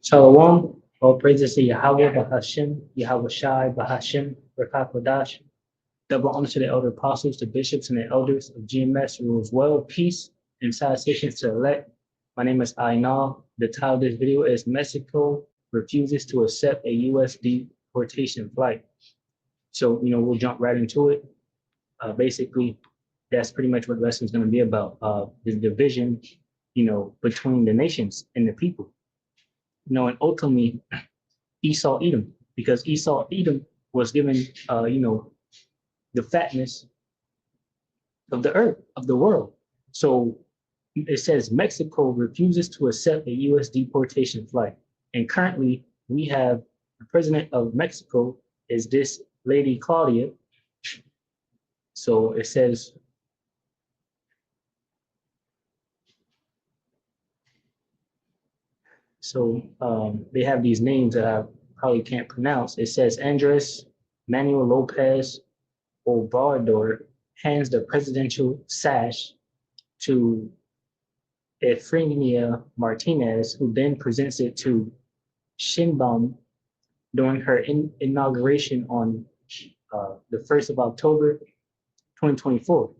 Shalom, all praises to Yahweh Bahashim, Yahweh Shai Bahashim, Rakakodash. Double honor to the elder apostles, the bishops, and the elders of GMS rules well, peace, and salutations to the elect. My name is Ainal. The title of this video is Mexico Refuses to Accept a U.S. Deportation Flight. So, we'll jump right into it. Basically, that's pretty much what the lesson is going to be about. The division, between the nations and the people. And ultimately, Esau Edom, because Esau Edom was given, the fatness of the earth, of the world. So it says Mexico refuses to accept a U.S. deportation flight. And currently, we have the president of Mexico is this lady Claudia. So it says, they have these names that I probably can't pronounce. It says Andres Manuel Lopez Obrador hands the presidential sash to Efrenia Martinez, who then presents it to Sheinbaum during her inauguration on the 1st of October, 2024.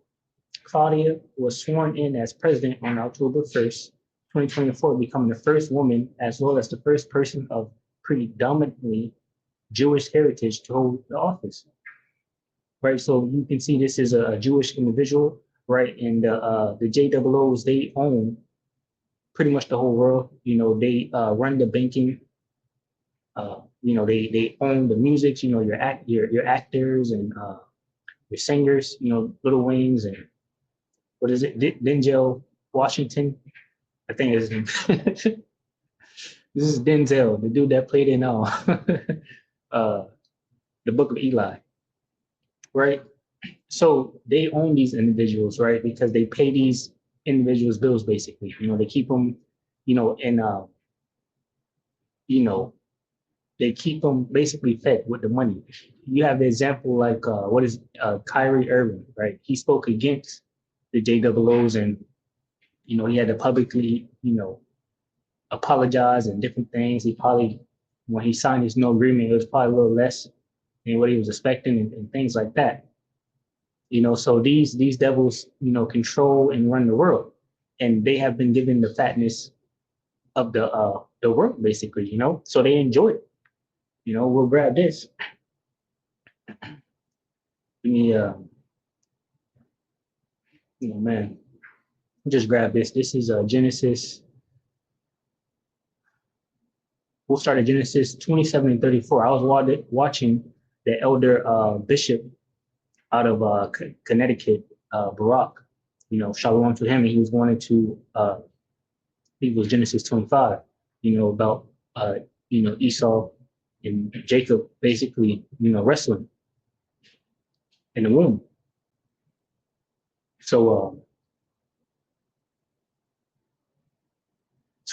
Claudia was sworn in as president on October 1st, 2024, becoming the first woman as well as the first person of predominantly Jewish heritage to hold the office. Right, so you can see this is a Jewish individual, right? And the JOOs, they own pretty much the whole world. They run the banking. They own the music. Your actors and your singers. Little Wings and what is it? Denzel Washington, I think is. This is Denzel, the dude that played in the Book of Eli, right? So they own these individuals, right? Because they pay these individuals bills, basically. They keep them, they keep them basically fed with the money. You have the example like Kyrie Irving, right? He spoke against the JOOs, and he had to publicly, apologize and different things. He probably, when he signed his no agreement, it was probably a little less than what he was expecting, and things like that. So these devils, control and run the world, and they have been given the fatness of the world, basically. So they enjoy it. We'll grab this. Let me, man, just grab this. This is Genesis. We'll start at Genesis 27 and 34. I was watching the elder bishop out of Connecticut, Barack, shalom to him. And he was wanting to, he was Genesis 25, about, Esau and Jacob basically, wrestling in the womb. So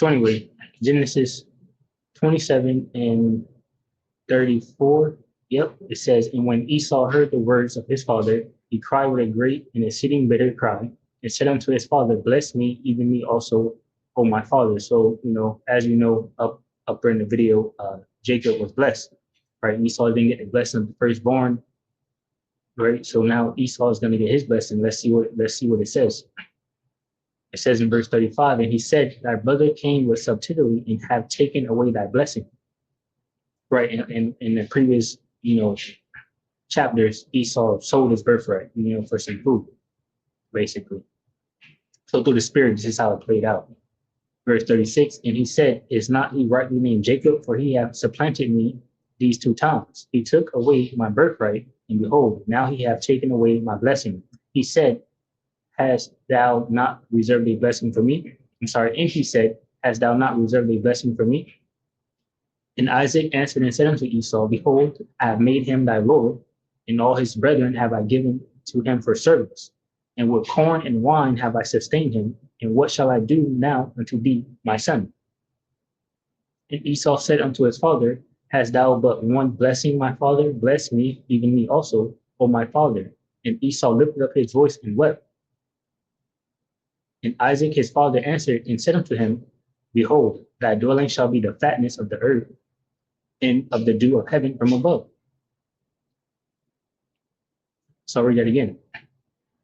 anyway, Genesis 27 and 34. Yep, it says, and when Esau heard the words of his father, he cried with a great and exceeding bitter cry, and said unto his father, bless me, even me also, O my father. So, as you know, up in the video, Jacob was blessed, right? Esau didn't get the blessing of the firstborn, right? So now Esau is going to get his blessing. Let's see what it says. It says in verse 35, and he said, thy brother came with subtlety and have taken away thy blessing. Right, in the previous, chapters, Esau sold his birthright, for some food, basically. So through the spirit, this is how it played out. Verse 36, and he said, is not he rightly named Jacob, for he hath supplanted me these 2 times. He took away my birthright, and behold, now he hath taken away my blessing. He said, hast thou not reserved a blessing for me? And he said, hast thou not reserved a blessing for me? And Isaac answered and said unto Esau, behold, I have made him thy lord, and all his brethren have I given to him for service. And with corn and wine have I sustained him. And what shall I do now unto thee, my son? And Esau said unto his father, hast thou but one blessing, my father? Bless me, even me also, O my father. And Esau lifted up his voice and wept. And Isaac his father answered and said unto him, behold, thy dwelling shall be the fatness of the earth and of the dew of heaven from above. So I'll read that again.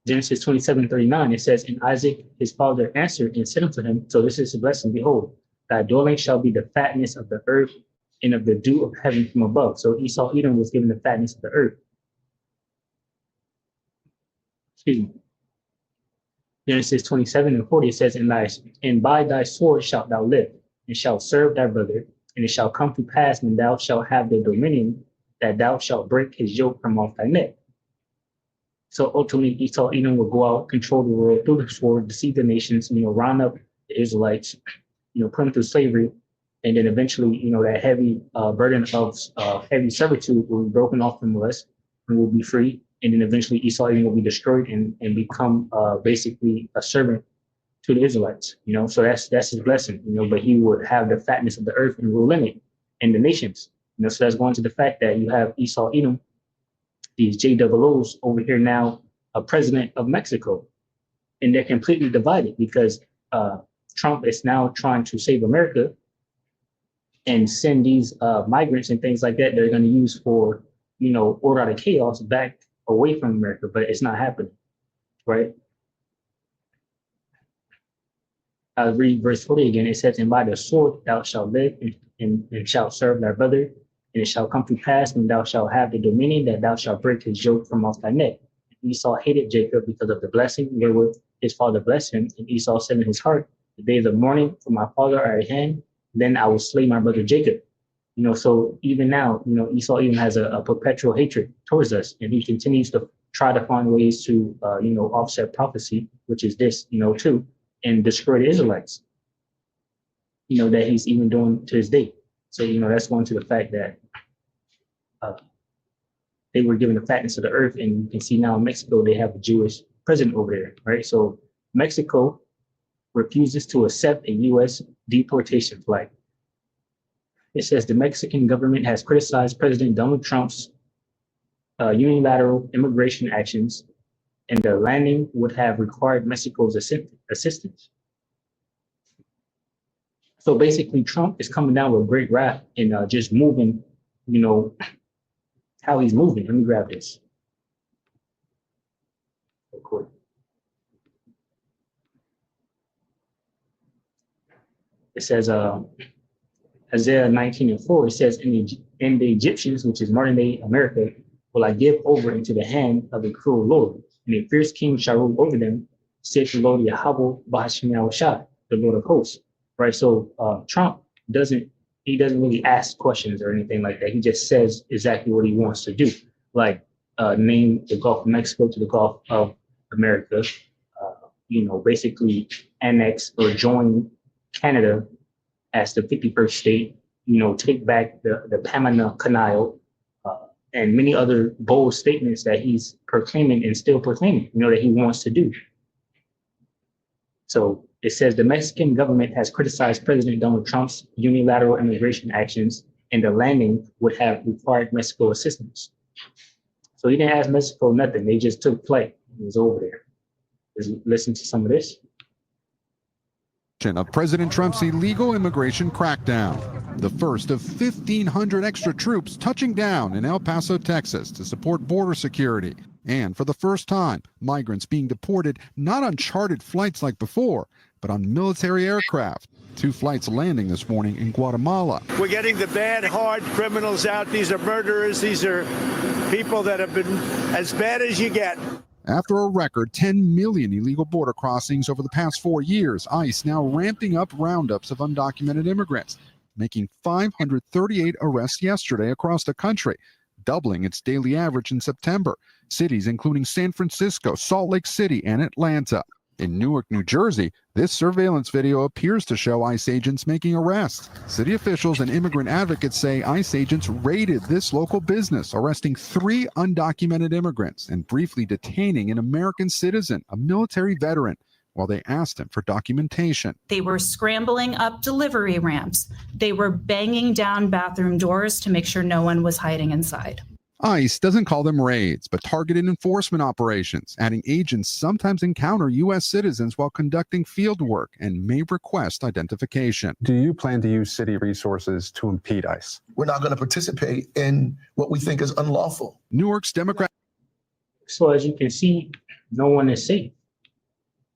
Genesis 27:39, it says, and Isaac his father answered and said unto him, so this is a blessing, behold, thy dwelling shall be the fatness of the earth and of the dew of heaven from above. So Esau Edom was given the fatness of the earth. Excuse me. Genesis 27:40, it says, and by thy sword shalt thou live, and shalt serve thy brother, and it shall come to pass when thou shalt have the dominion, that thou shalt break his yoke from off thy neck. So ultimately, Esau Edom will go out, control the world through the sword, deceive the nations, round up the Israelites, put them through slavery, and then eventually, that heavy burden of heavy servitude will be broken off from us, and we'll be free. And then eventually Esau Edom will be destroyed and become basically a servant to the Israelites. So that's his blessing. But he would have the fatness of the earth and rule in it, and the nations. So that's going to the fact that you have Esau Edom, these JOOs over here now, a president of Mexico, and they're completely divided because Trump is now trying to save America and send these migrants and things like that they're going to use for, order out of chaos back away from America, but it's not happening, right? I'll read verse 40 again. It says, and by the sword thou shalt live and shalt serve thy brother, and it shall come to pass when thou shalt have the dominion that thou shalt break his yoke from off thy neck. Esau hated Jacob because of the blessing wherewith his father blessed him, and Esau said in his heart, the days of mourning for my father are at hand, then I will slay my brother Jacob. So even now, Esau even has a perpetual hatred towards us, and he continues to try to find ways to, offset prophecy, which is this, too, and destroy the Israelites, that he's even doing to this day. So, that's going to the fact that they were given the fatness of the earth, and you can see now in Mexico, they have a Jewish president over there, right? So Mexico refuses to accept a U.S. deportation flag. It says the Mexican government has criticized President Donald Trump's unilateral immigration actions, and the landing would have required Mexico's assistance. So basically, Trump is coming down with great wrath and just moving, how he's moving. Let me grab this. Record. It says, Isaiah 19:4, it says, in the Egyptians, which is modern day America, will I give over into the hand of a cruel Lord, and a fierce king shall rule over them, saith the Lord Yahweh Bahashim Yahushua, the Lord of hosts. Right. So Trump doesn't really ask questions or anything like that. He just says exactly what he wants to do, like name the Gulf of Mexico to the Gulf of America, basically annex or join Canada as the 51st state, take back the Panama Canal, and many other bold statements that he's proclaiming and still proclaiming, that he wants to do. So it says the Mexican government has criticized President Donald Trump's unilateral immigration actions, and the landing would have required Mexico assistance. So he didn't ask Mexico nothing. They just took flight. It was over there. Let's listen to some of this. Of President Trump's illegal immigration crackdown, the first of 1,500 extra troops touching down in El Paso, Texas to support border security. And for the first time, migrants being deported not on chartered flights like before, but on military aircraft. 2 flights landing this morning in Guatemala. We're getting the bad, hard criminals out. These are murderers. These are people that have been as bad as you get. After a record 10 million illegal border crossings over the past 4 years, ICE now ramping up roundups of undocumented immigrants, making 538 arrests yesterday across the country, doubling its daily average in September. Cities including San Francisco, Salt Lake City, and Atlanta. In Newark, New Jersey, this surveillance video appears to show ICE agents making arrests. City officials and immigrant advocates say ICE agents raided this local business, arresting 3 undocumented immigrants and briefly detaining an American citizen, a military veteran, while they asked him for documentation. They were scrambling up delivery ramps. They were banging down bathroom doors to make sure no one was hiding inside. ICE doesn't call them raids, but targeted enforcement operations, adding agents sometimes encounter U.S. citizens while conducting field work and may request identification. Do you plan to use city resources to impede ICE? We're not going to participate in what we think is unlawful. Newark's Democrat. So as you can see, no one is safe.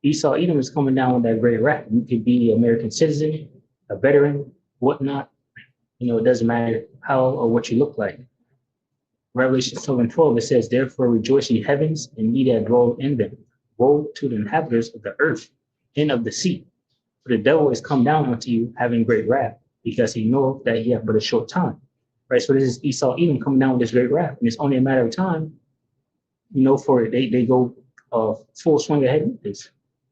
Esau Edom is coming down with that great rap. You could be an American citizen, a veteran, whatnot. It doesn't matter how or what you look like. Revelation 12:12, it says, therefore rejoice ye heavens, and ye that dwell in them. Woe to the inhabitants of the earth and of the sea. For the devil is come down unto you, having great wrath, because he knoweth that he hath but a short time. Right? So this is Esau Edom coming down with this great wrath. And it's only a matter of time, for it. They go full swing ahead with this.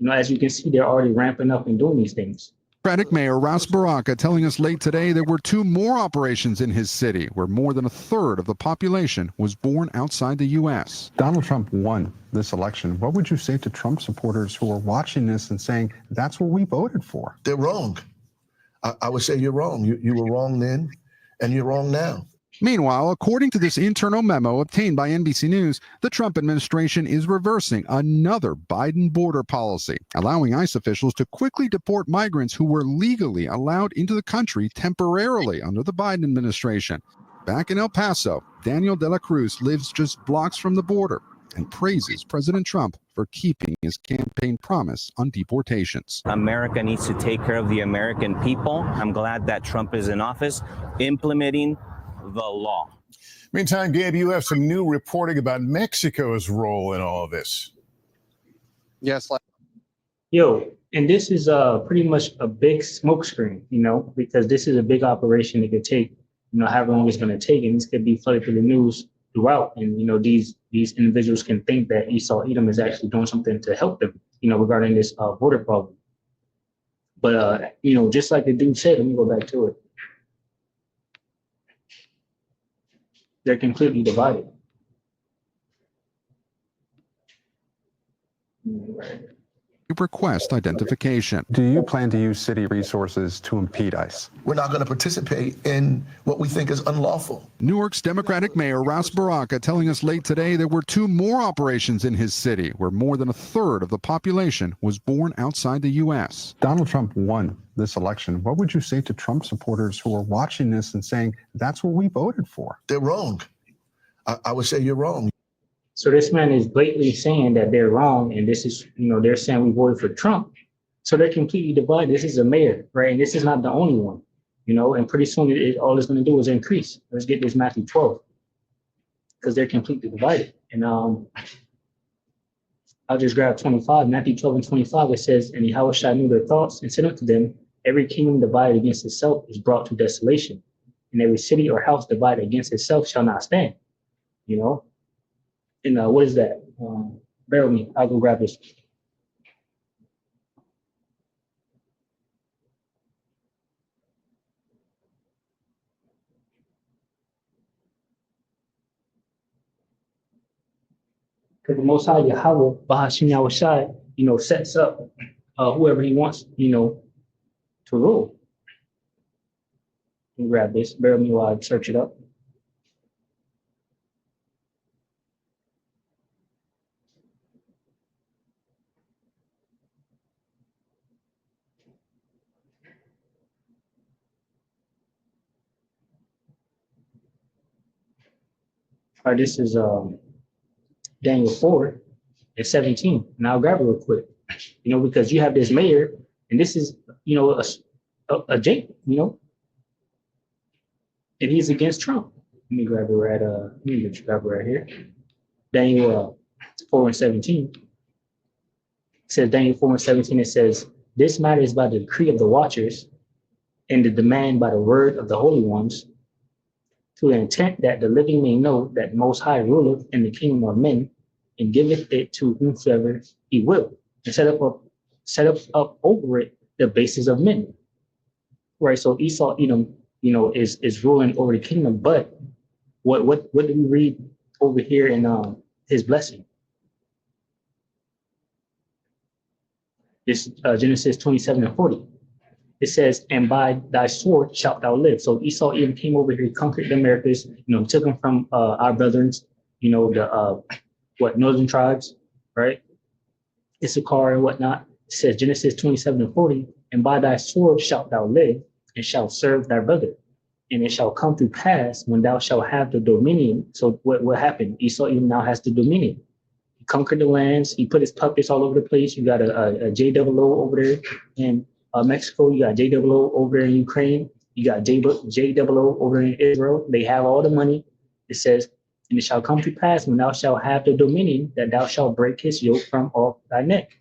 As you can see, they're already ramping up and doing these things. Democratic Mayor Ras Baraka telling us late today there were 2 more operations in his city where more than a third of the population was born outside the U.S. Donald Trump won this election. What would you say to Trump supporters who are watching this and saying, that's what we voted for? They're wrong. I would say you're wrong. You were wrong then, and you're wrong now. Meanwhile, according to this internal memo obtained by NBC News, the Trump administration is reversing another Biden border policy, allowing ICE officials to quickly deport migrants who were legally allowed into the country temporarily under the Biden administration. Back in El Paso, Daniel de la Cruz lives just blocks from the border and praises President Trump for keeping his campaign promise on deportations. America needs to take care of the American people. I'm glad that Trump is in office, implementing the law. Meantime, Gabe, you have some new reporting about Mexico's role in all of this. Yes. And this is pretty much a big smokescreen, because this is a big operation that could take, however long it's going to take, and this could be flooded through the news throughout. And these individuals can think that Esau Edom is actually doing something to help them, regarding this border problem. But just like the dude said, let me go back to it. They're completely divided. Request identification. Do you plan to use city resources to impede ICE? We're not going to participate in what we think is unlawful. Newark's Democratic Mayor Ras Baraka telling us late today there were 2 more operations in his city where more than a third of the population was born outside the U.S. Donald Trump won this election. What would you say to Trump supporters who are watching this and saying, that's what we voted for? They're wrong. I would say you're wrong. So this man is blatantly saying that they're wrong, and this is, they're saying we voted for Trump. So they're completely divided. This is a mayor, right? And this is not the only one, and pretty soon all it's going to do is increase. Let's get this Matthew 12, because they're completely divided. And I'll just grab 25, Matthew 12 and 25. It says, and Yahushua knew their thoughts and said unto them, every kingdom divided against itself is brought to desolation, and every city or house divided against itself shall not stand, And what is that? Bear with me. I'll go grab this. Because the Most High Yahweh, Bahashim Yahushai, sets up whoever he wants, to rule. Let me grab this. Bear with me while I search it up. All right, this is Daniel 4 and 17. And I'll grab it real quick, because you have this mayor, and this is, a Jake, and he's against Trump. Let me grab it right here. Daniel 4 and 17. It says Daniel 4 and 17, it says, this matter is by the decree of the watchers and the demand by the word of the holy ones, to the intent that the living may know that the Most High ruleth in the kingdom of men, and giveth it to whomsoever he will, and set up over it the basis of men. Right. So Esau Edom, is ruling over the kingdom. But what do we read over here in his blessing? This Genesis 27 and 40. It says, and by thy sword shalt thou live. So Esau even came over here, conquered the Americas, took them from our brethren, the northern tribes, right? Issachar and whatnot. It says Genesis 27:40, and by thy sword shalt thou live, and shalt serve thy brother. And it shall come to pass when thou shalt have the dominion. So what happened? Esau even now has the dominion. He conquered the lands. He put his puppets all over the place. You got a JOO over there in Mexico. You got JOO over in Ukraine. You got JOO over in Israel. They have all the money. It says, and it shall come to pass when thou shalt have the dominion that thou shalt break his yoke from off thy neck.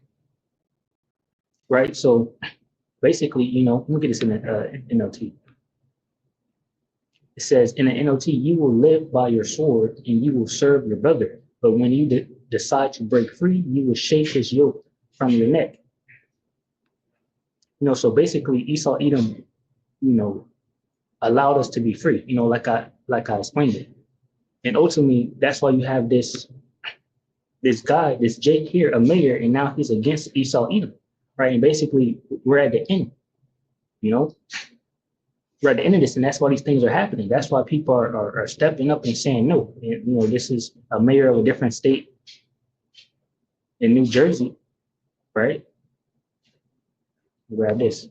Right? So basically, let me get this in the NLT. It says in the NLT, you will live by your sword and you will serve your brother. But when you decide to break free, you will shake his yoke from your neck. So basically Esau Edom, allowed us to be free, like I explained it. And ultimately, that's why you have this guy, this Jake here, a mayor, and now he's against Esau Edom, right? And basically we're at the end, we're at the end of this, and that's why these things are happening. That's why people are stepping up and saying no. And, this is a mayor of a different state in New Jersey, right? Grab this.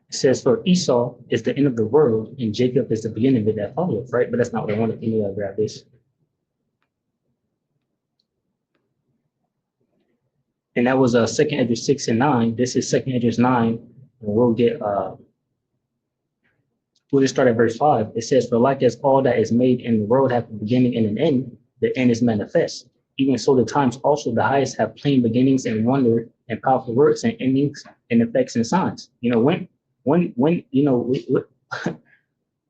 It says, for Esau is the end of the world, and Jacob is the beginning of it that followeth, right? But that's not what I wanted. Anyway, I'll grab this. And that was 2nd Esdras 6 and 9. This is 2nd Esdras 9. And we'll just start at verse 5. It says, for like as all that is made in the world have a beginning and an end, the end is manifest. Even so, the times also the highest have plain beginnings and wonder and powerful works and endings and effects and signs.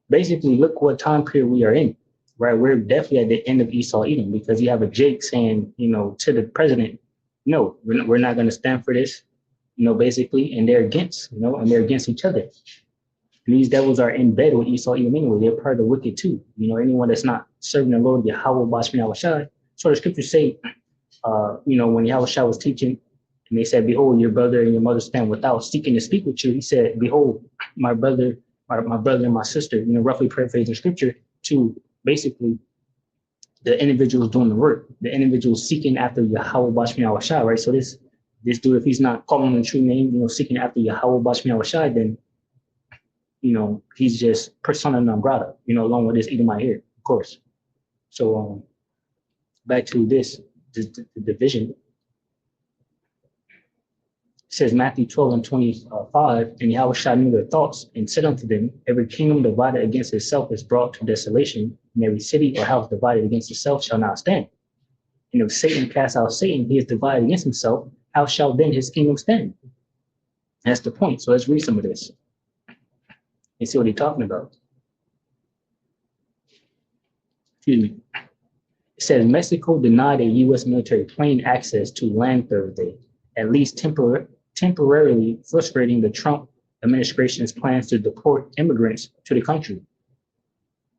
Basically, look what time period we are in, right? We're definitely at the end of Esau Edom, because you have a Jake saying, to the president, no, we're not going to stand for this, basically, and they're against, and they're against each other. And these devils are in bed with Esau Edom anyway. They're part of the wicked too. Anyone that's not serving the Lord, Yahweh Bashmi Awashai. So the scriptures say, when Yahushua was teaching, and they said, behold, your brother and your mother stand without, seeking to speak with you. He said, behold, my brother and my sister, roughly paraphrasing scripture, to basically the individuals doing the work, the individuals seeking after Yahweh Bashmi Awashai, right? So this dude, if he's not calling the true name, seeking after Yahweh Bashmi Awashai, then, he's just persona non grata, along with this Edomite here, of course. So back to the division. It says Matthew 12 and 25, and Yahushua knew their thoughts and said unto them, every kingdom divided against itself is brought to desolation, and every city or house divided against itself shall not stand. And if Satan cast out Satan, he is divided against himself. How shall then his kingdom stand? That's the point. So let's read some of this and see what he's talking about. Excuse me. It says Mexico denied a U.S. military plane access to land Thursday, at least temporarily frustrating the Trump administration's plans to deport immigrants to the country.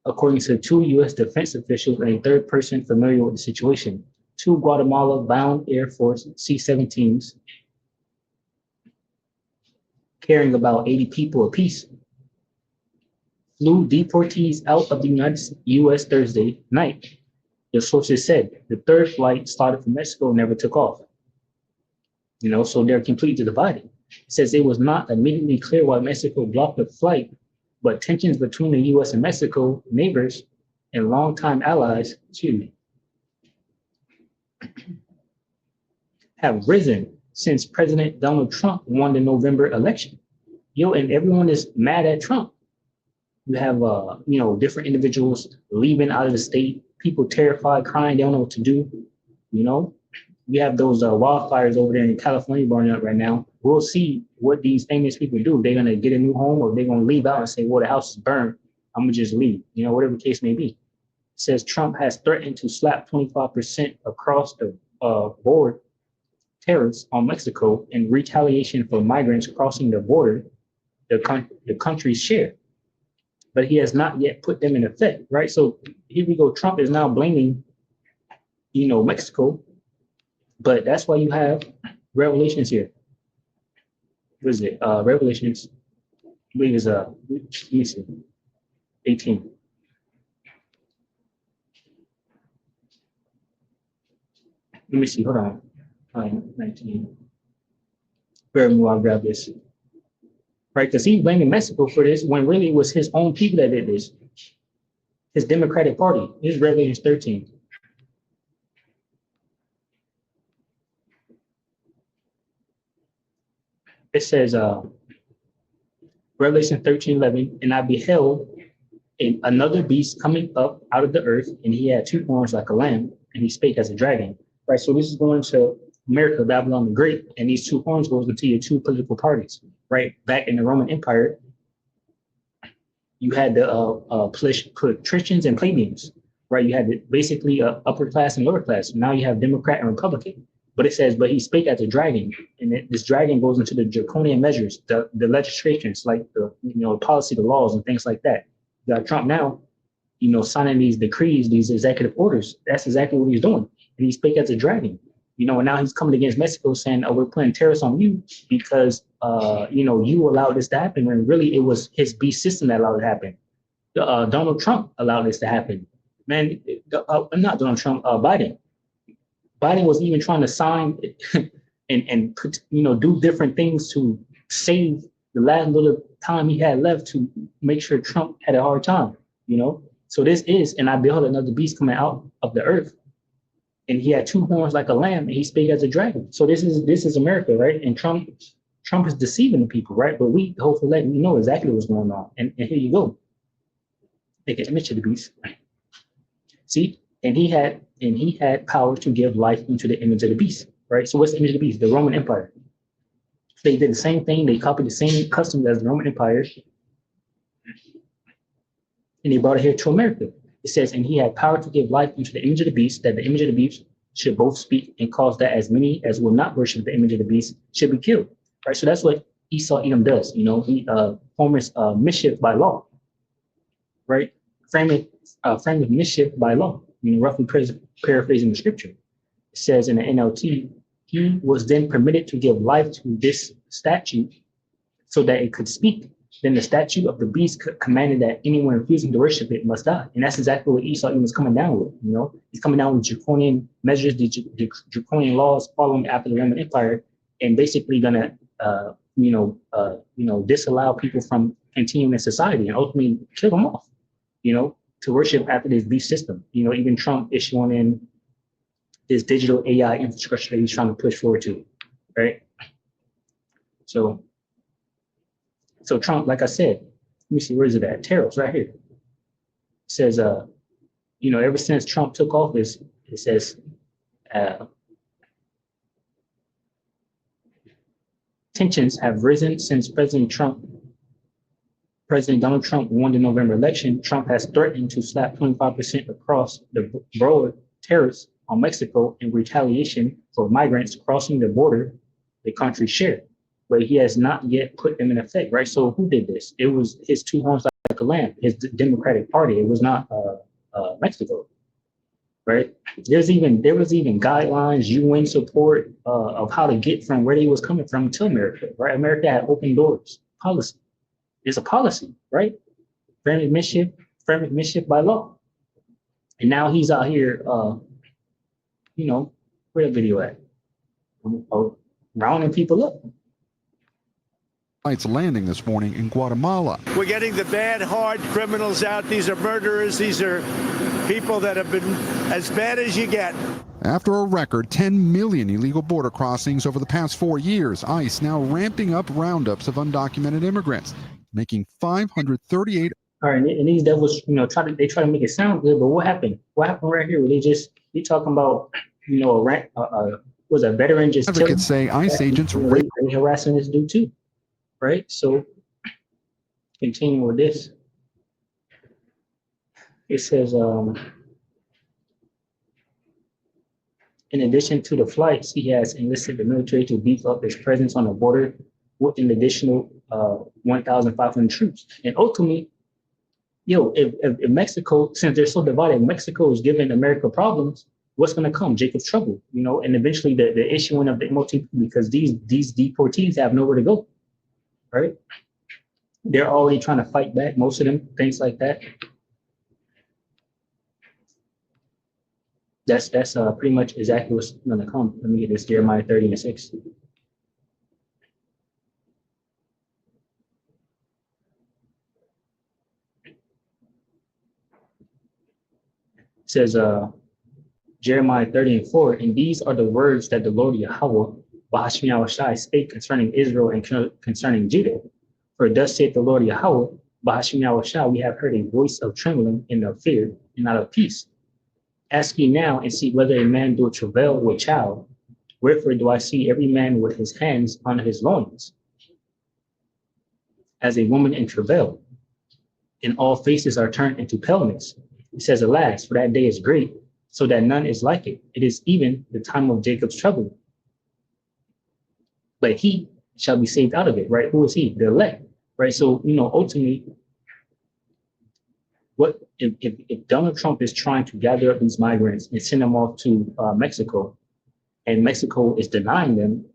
According to 2 U.S. defense officials and a third person familiar with the situation, 2 Guatemala-bound Air Force C-17s carrying about 80 people apiece flew deportees out of the U.S. Thursday night. The sources said the third flight started from Mexico and never took off. So they're completely divided. It says it was not immediately clear why Mexico blocked the flight, but tensions between the U.S. and Mexico, neighbors and longtime allies, have risen since President Donald Trump won the November election. And everyone is mad at Trump. You have, different individuals leaving out of the state, people terrified, crying, they don't know what to do. We have those wildfires over there in California burning up right now. We'll see what these famous people do. They're going to get a new home, or they're going to leave out and say, well, the house is burned, I'm going to just leave, whatever the case may be. It says Trump has threatened to slap 25% across the board tariffs on Mexico in retaliation for migrants crossing the border, the country's share. but he has not yet put them in effect, right? So here we go. Trump is now blaming, Mexico, but that's why you have revelations here. What is it? Revelations, I believe is let me see, 18. Let me see. Hold on. 19. Bear with me while I grab this. Right, because he's blaming Mexico for this when really it was his own people that did this. His Democratic Party. This is Revelations 13. It says, Revelation 13:11, and I beheld another beast coming up out of the earth, and he had two horns like a lamb, and he spake as a dragon. Right, so this is going to America, Babylon the Great, and these two horns goes into your two political parties. Right, back in the Roman Empire, you had the patricians and plebeians. Right, you had basically upper class and lower class. Now you have Democrat and Republican. But it says, but he spake as a dragon, and this dragon goes into the draconian measures, the legislations, like the policy, the laws, and things like that. You got Trump now, signing these decrees, these executive orders. That's exactly what he's doing. And he spake as a dragon, and now he's coming against Mexico saying, oh, we're putting tariffs on you because, you allowed this to happen. When really it was his beast system that allowed it to happen. Donald Trump allowed this to happen. Man, not Donald Trump, Biden. Biden was even trying to sign and do different things to save the last little time he had left to make sure Trump had a hard time, So this is, and I beheld another beast coming out of the earth, and he had two horns like a lamb, and he spake as a dragon. So this is America, right? And Trump is deceiving the people, right? But we hopefully let you know exactly what's going on. And here you go. Take an image of the beast. See, and he had power to give life into the image of the beast, right? So what's the image of the beast? The Roman Empire. They did the same thing. They copied the same customs as the Roman Empire, and they brought it here to America. It says, and he had power to give life into the image of the beast, that the image of the beast should both speak and cause that as many as will not worship the image of the beast should be killed, right? So that's what Esau Edom does. He forms mischief by law, right? Frame of mischief by law. Roughly paraphrasing the scripture. It says in the NLT, he was then permitted to give life to this statue so that it could speak. Then the statue of the beast commanded that anyone refusing to worship it must die. And that's exactly what Esau was coming down with. He's coming down with draconian measures, the draconian laws following after the Roman Empire, and basically gonna, disallow people from continuing in society and ultimately kill them off. To worship after this beast system. Even Trump issuing in this digital AI infrastructure that he's trying to push forward to, right? So Trump, like I said, let me see, where is it at? Tariffs right here. It says, ever since Trump took office, it says, tensions have risen since President Donald Trump won the November election. Trump has threatened to slap 25% across the board tariffs on Mexico in retaliation for migrants crossing the border the country shared. But he has not yet put them in effect, right? So who did this? It was his two horns like a lamb, his Democratic Party. It was not Mexico, right? There was even guidelines, UN support of how to get from where he was coming from to America, right? America had open doors policy. It's a policy, right? Frame of mischief by law. And now he's out here, where the video at? Rounding people up. Flights landing this morning in Guatemala. We're getting the bad, hard criminals out. These are murderers. These are people that have been as bad as you get. After a record 10 million illegal border crossings over the past 4 years, ICE now ramping up roundups of undocumented immigrants, making 538. All right, and these devils, try to make it sound good, but what happened? What happened right here? They talking about, was a veteran just Advocates say ICE agents they harassing this dude too, right? So, continuing with this, it says, in addition to the flights, he has enlisted the military to beef up its presence on the border with an additional 1,500 troops. And ultimately, if Mexico, since they're so divided, Mexico is giving America problems, what's going to come? Jacob's trouble, and eventually the issuing of the MOT, because these deportees have nowhere to go, right? They're already trying to fight back, most of them, things like that. That's pretty much exactly what's going to come. Let me get this, Jeremiah 30:6. It says, Jeremiah 30:4, and these are the words that the Lord Yahweh, Bahashmi Awashai, spake concerning Israel and concerning Judah. For thus saith the Lord Yahweh, Bahashmi Awashai, we have heard a voice of trembling and of fear and not of peace. Ask ye now and see whether a man do travail with child. Wherefore do I see every man with his hands on his loins, as a woman in travail, and all faces are turned into paleness. It says, alas, for that day is great, so that none is like it. It is even the time of Jacob's trouble. But he shall be saved out of it, right? Who is he? The elect, right? So, ultimately, what if Donald Trump is trying to gather up these migrants and send them off to Mexico, and Mexico is denying them,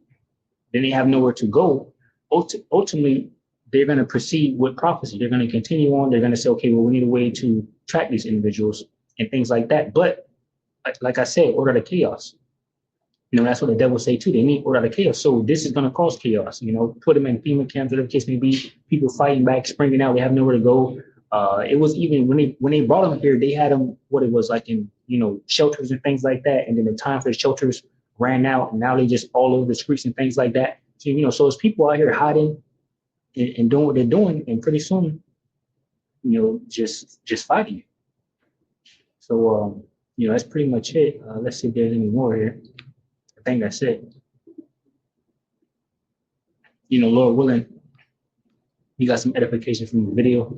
then they have nowhere to go. Ultimately, they're going to proceed with prophecy. They're going to continue on. They're going to say, okay, well, we need a way to track these individuals and things like that. But like I said, order the chaos. That's what the devil say too. They need order the chaos. So this is going to cause chaos. Put them in FEMA camps, whatever the case may be. People fighting back, springing out. They have nowhere to go. It was even when they brought them here, they had them what it was like in shelters and things like that. And then the time for the shelters ran out, and now they just all over the streets and things like that. So so it's people out here hiding and doing what they're doing, and pretty soon, just fighting. So that's pretty much it. Let's see if there's any more here. I think that's it. Lord willing, you got some edification from the video.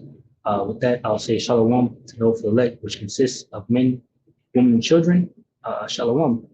With that, I'll say shalom to the elect, which consists of men, women, and children. Shalom.